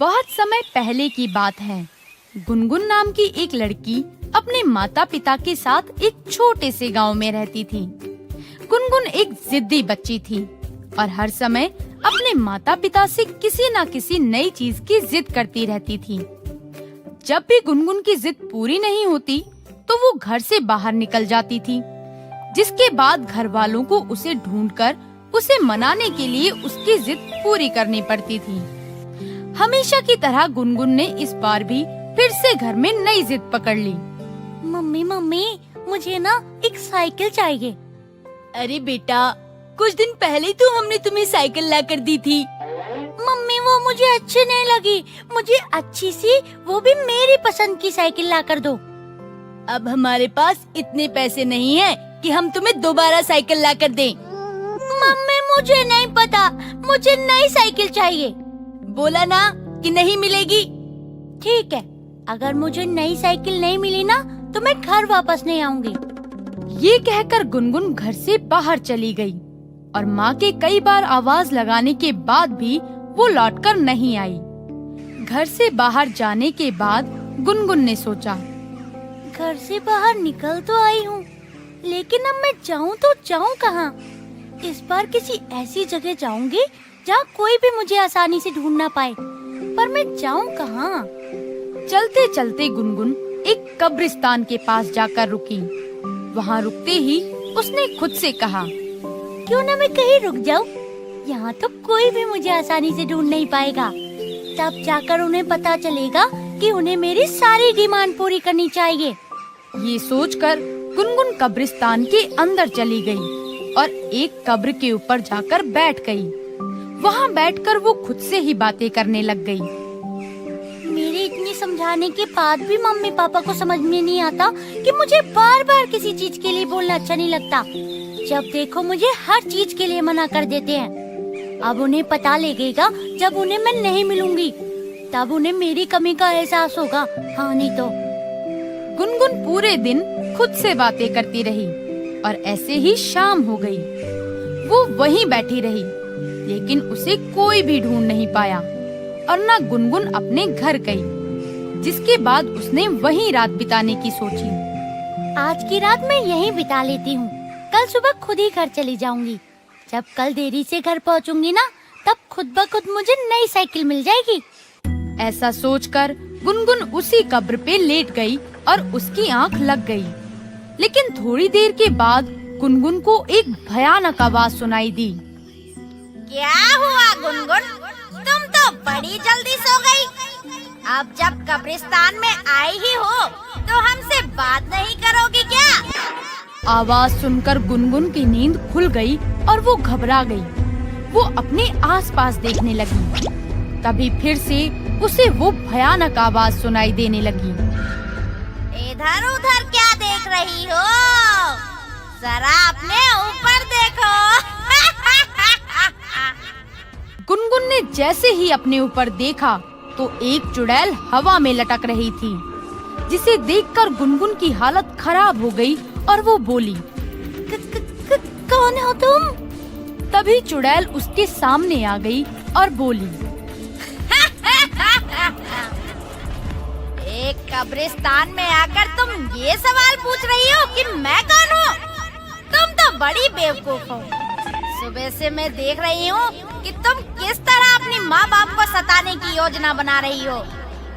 बहुत समय पहले की बात है। गुनगुन नाम की एक लड़की अपने माता पिता के साथ एक छोटे से गांव में रहती थी। गुनगुन एक जिद्दी बच्ची थी और हर समय अपने माता पिता से किसी न किसी नई चीज की जिद करती रहती थी। जब भी गुनगुन की जिद पूरी नहीं होती तो वो घर से बाहर निकल जाती थी, जिसके बाद घर वालों को उसे ढूंढकर उसे मनाने के लिए उसकी जिद पूरी करनी पड़ती थी। हमेशा की तरह गुनगुन ने इस बार भी फिर से घर में नई जिद पकड़ ली। मम्मी मुझे ना एक साइकिल चाहिए। अरे बेटा, कुछ दिन पहले तो हमने तुम्हें साइकिल ला कर दी थी। मम्मी वो मुझे अच्छी नहीं लगी, मुझे अच्छी सी वो भी मेरी पसंद की साइकिल ला कर दो। अब हमारे पास इतने पैसे नहीं है कि हम तुम्हें दोबारा साइकिल ला कर दें। मम्मी मुझे नहीं पता, मुझे नई साइकिल चाहिए। बोला ना कि नहीं मिलेगी। ठीक है, अगर मुझे नई साइकिल नहीं मिली ना तो मैं घर वापस नहीं आऊंगी। ये कहकर गुनगुन घर से बाहर चली गई और माँ के कई बार आवाज लगाने के बाद भी वो लौटकर नहीं आई। घर से बाहर जाने के बाद गुनगुन ने सोचा, घर से बाहर निकल तो आई हूँ, लेकिन अब मैं जाऊँ तो जाऊँ कहाँ? इस बार किसी ऐसी जगह जाऊंगी जहाँ कोई भी मुझे आसानी से ढूंढ ना पाए, पर मैं जाऊँ कहाँ? चलते चलते गुनगुन एक कब्रिस्तान के पास जाकर रुकी। वहाँ रुकते ही उसने खुद से कहा, क्यों ना मैं कहीं रुक जाऊँ? यहाँ तो कोई भी मुझे आसानी से ढूंढ नहीं पाएगा। तब जाकर उन्हें पता चलेगा कि उन्हें मेरी सारी डिमांड पूरी करनी चाहिए। ये सोचकर गुनगुन कब्रिस्तान के अंदर चली गई और एक कब्र के ऊपर जाकर बैठ गई। वहाँ बैठकर वो खुद से ही बातें करने लग गई। मेरे इतने समझाने के बाद भी मम्मी पापा को समझ में नहीं आता कि मुझे बार बार किसी चीज के लिए बोलना अच्छा नहीं लगता। जब देखो मुझे हर चीज के लिए मना कर देते हैं। अब उन्हें पता लगेगा जब उन्हें मैं नहीं मिलूंगी, तब उन्हें मेरी कमी का एहसास होगा। हाँ नहीं तो। गुनगुन पूरे दिन खुद से बातें करती रही और ऐसे ही शाम हो गई। वो वहीं बैठी रही, लेकिन उसे कोई भी ढूंढ नहीं पाया और न गुनगुन अपने घर गई, जिसके बाद उसने वहीं रात बिताने की सोची। आज की रात मैं यहीं बिता लेती हूँ, कल सुबह खुद ही घर चली जाऊंगी। जब कल देरी से घर पहुँचूंगी ना, तब खुद ब खुद मुझे नई साइकिल मिल जाएगी। ऐसा सोचकर गुनगुन उसी कब्र पे लेट गई और उसकी आंख लग गई। लेकिन थोड़ी देर के बाद गुनगुन को एक भयानक आवाज सुनाई दी। क्या हुआ गुनगुन? तुम तो बड़ी जल्दी सो गई। अब जब कब्रिस्तान में आई ही हो तो हमसे बात नहीं करोगी क्या? आवाज सुनकर गुनगुन की नींद खुल गई और वो घबरा गई। वो अपने आसपास देखने लगी। तभी फिर से उसे वो भयानक आवाज सुनाई देने लगी। इधर उधर क्या देख रही हो? जरा अपने ऊपर देखो। गुनगुन ने जैसे ही अपने ऊपर देखा तो एक चुड़ैल हवा में लटक रही थी, जिसे देखकर गुनगुन की हालत खराब हो गई और वो बोली, कौन हो तुम? तभी चुड़ैल उसके सामने आ गई और बोली, एक कब्रिस्तान में आकर तुम ये सवाल पूछ रही हो कि मैं कौन हूँ? तुम तो बड़ी बेवकूफ हो। सुबह से मैं देख रही हूँ कि तुम किस तरह अपनी माँ बाप को सताने की योजना बना रही हो।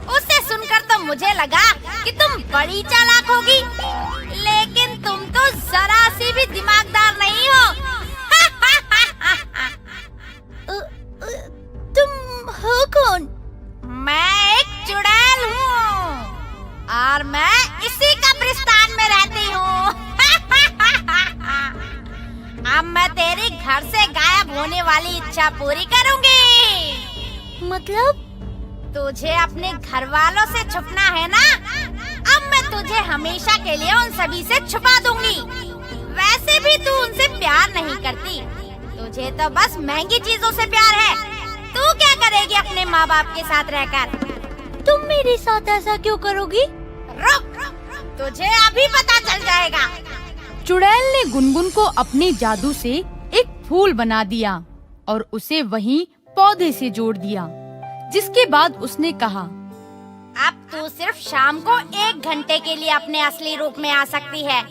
उससे सुनकर तो मुझे लगा कि तुम बड़ी चालाक होगी, लेकिन तुम तो जरा सी भी दिमागदार नहीं हो। तुम हो कौन? मैं एक चुड़ैल हूँ और मैं इसी कब्रिस्तान में रहती हूँ। अब मैं तेरी घर से गायब होने वाली इच्छा पूरी करूँगी। मतलब? तुझे अपने घर वालों से छुपना है ना? अब मैं तुझे हमेशा के लिए उन सभी से छुपा दूंगी। वैसे भी तू उनसे प्यार नहीं करती, तुझे तो बस महंगी चीजों से प्यार है। तू क्या करेगी अपने माँ बाप के साथ रहकर? तुम मेरे साथ ऐसा क्यों करोगी? रुक, तुझे अभी पता चल जाएगा। चुड़ैल ने गुनगुन को अपने जादू से एक फूल बना दिया और उसे वहीं पौधे से जोड़ दिया, जिसके बाद उसने कहा, अब तू सिर्फ शाम को 1 घंटे के लिए अपने असली रूप में आ सकती है।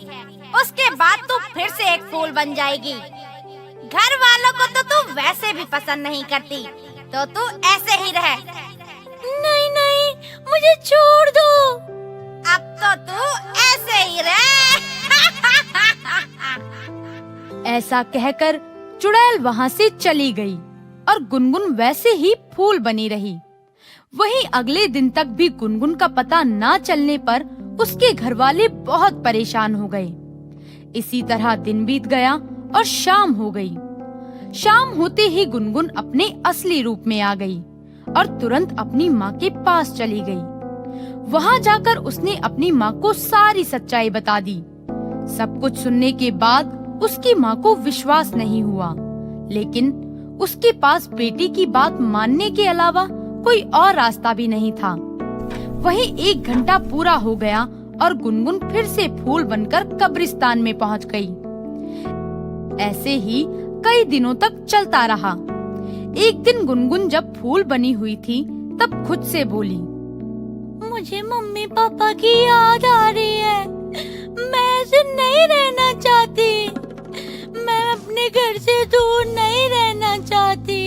उसके बाद तू फिर से एक फूल बन जाएगी। घर वालों को तो तू वैसे भी पसंद नहीं करती, तो तू ऐसे ही रह। नहीं नहीं, मुझे छोड़ दो। अब तो तू ऐसे ही रह। ऐसा कहकर चुड़ैल वहाँ से चली गई और गुनगुन वैसे ही फूल बनी रही। वहीं अगले दिन तक भी गुनगुन का पता ना चलने पर उसके घरवाले बहुत परेशान हो गए। इसी तरह दिन बीत गया और शाम हो गई। शाम होते ही गुनगुन अपने असली रूप में आ गई और तुरंत अपनी माँ के पास चली गई। वहाँ जाकर उसने अपनी माँ को सारी सच्चाई बता दी। सब कुछ सुनने के बाद उसकी माँ को विश्वास नहीं हुआ, लेकिन उसके पास बेटी की बात मानने के अलावा कोई और रास्ता भी नहीं था। वहीं 1 घंटा पूरा हो गया और गुनगुन फिर से फूल बनकर कब्रिस्तान में पहुंच गई। ऐसे ही कई दिनों तक चलता रहा। एक दिन गुनगुन जब फूल बनी हुई थी तब खुद से बोली, मुझे मम्मी पापा की याद आ रही है। मैं ऐसे नहीं रहना चाहती। मैं अपने घर से दूर नहीं रहना चाहती।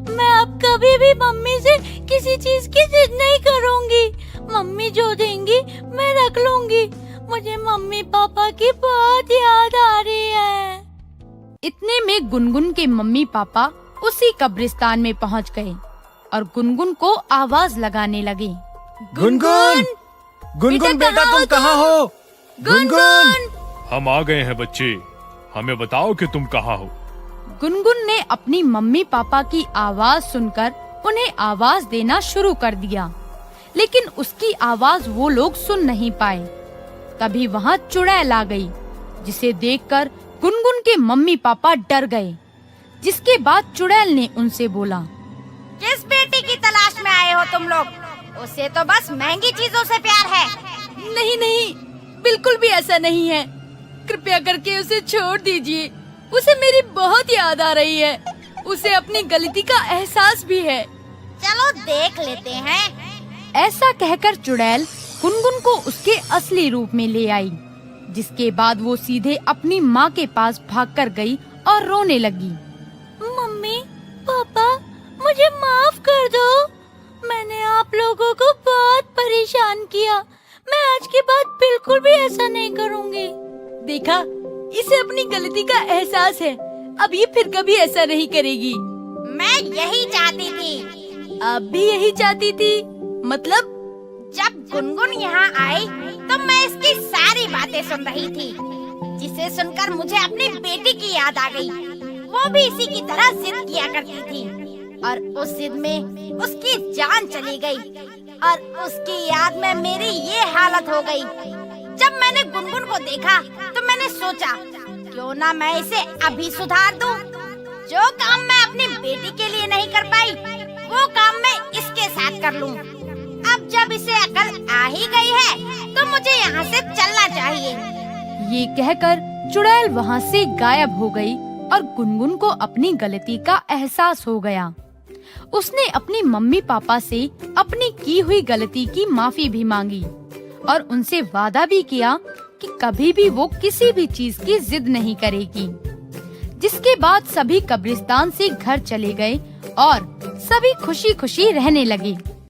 मैं अब कभी भी मम्मी से किसी चीज की जिद नहीं करूंगी। मम्मी जो देंगी मैं रख लूंगी। मुझे मम्मी पापा की बहुत याद आ रही है। इतने में गुनगुन के मम्मी पापा उसी कब्रिस्तान में पहुंच गए और गुनगुन को आवाज लगाने लगे। गुनगुन, गुनगुन बेटा तुम कहाँ हो? गुनगुन! हम आ गए हैं बच्चे, हमें बताओ कि तुम कहाँ हो। गुनगुन ने अपनी मम्मी पापा की आवाज सुनकर उन्हें आवाज देना शुरू कर दिया, लेकिन उसकी आवाज वो लोग सुन नहीं पाए। तभी वहाँ चुड़ैल आ गई, जिसे देखकर गुनगुन के मम्मी पापा डर गए। जिसके बाद चुड़ैल ने उनसे बोला, किस बेटी की तलाश में आए हो तुम लोग? उसे तो बस महंगी चीजों से प्यार है। नहीं नहीं, बिल्कुल भी ऐसा नहीं है। कृपया करके उसे छोड़ दीजिए। उसे मेरी बहुत याद आ रही है। उसे अपनी गलती का एहसास भी है। चलो देख लेते हैं। ऐसा कहकर चुड़ैल गुनगुन को उसके असली रूप में ले आई। जिसके बाद वो सीधे अपनी माँ के पास भागकर गई और रोने लगी। मम्मी पापा, मुझे माफ कर दो। मैंने आप लोगों को बहुत परेशान किया। मैं आज के बाद बिल्कुल भी ऐसा नहीं करूँगी। देखा, इसे अपनी गलती का एहसास है। अब ये फिर कभी ऐसा नहीं करेगी। मैं यही चाहती थी। आप भी यही चाहती थी? मतलब? जब गुनगुन यहाँ आई तो मैं इसकी सारी बातें सुन रही थी, जिसे सुनकर मुझे अपनी बेटी की याद आ गई। वो भी इसी की तरह जिद किया करती थी और उस जिद में उसकी जान चली गई और उसकी याद में मेरी ये हालत हो गई। जब मैंने गुनगुन को देखा तो मैंने सोचा, क्यों ना मैं इसे अभी सुधार दूं। जो काम मैं अपनी बेटी के लिए नहीं कर पाई, वो काम मैं इसके साथ कर लूं। अब जब इसे अकल आ ही गई है तो मुझे यहाँ से चलना चाहिए। ये कहकर चुड़ैल वहाँ से गायब हो गई और गुनगुन को अपनी गलती का एहसास हो गया। उसने अपनी मम्मी पापा से अपनी की हुई गलती की माफी भी मांगी और उनसे वादा भी किया कि कभी भी वो किसी भी चीज की जिद नहीं करेगी। जिसके बाद सभी कब्रिस्तान से घर चले गए और सभी खुशी खुशी रहने लगे।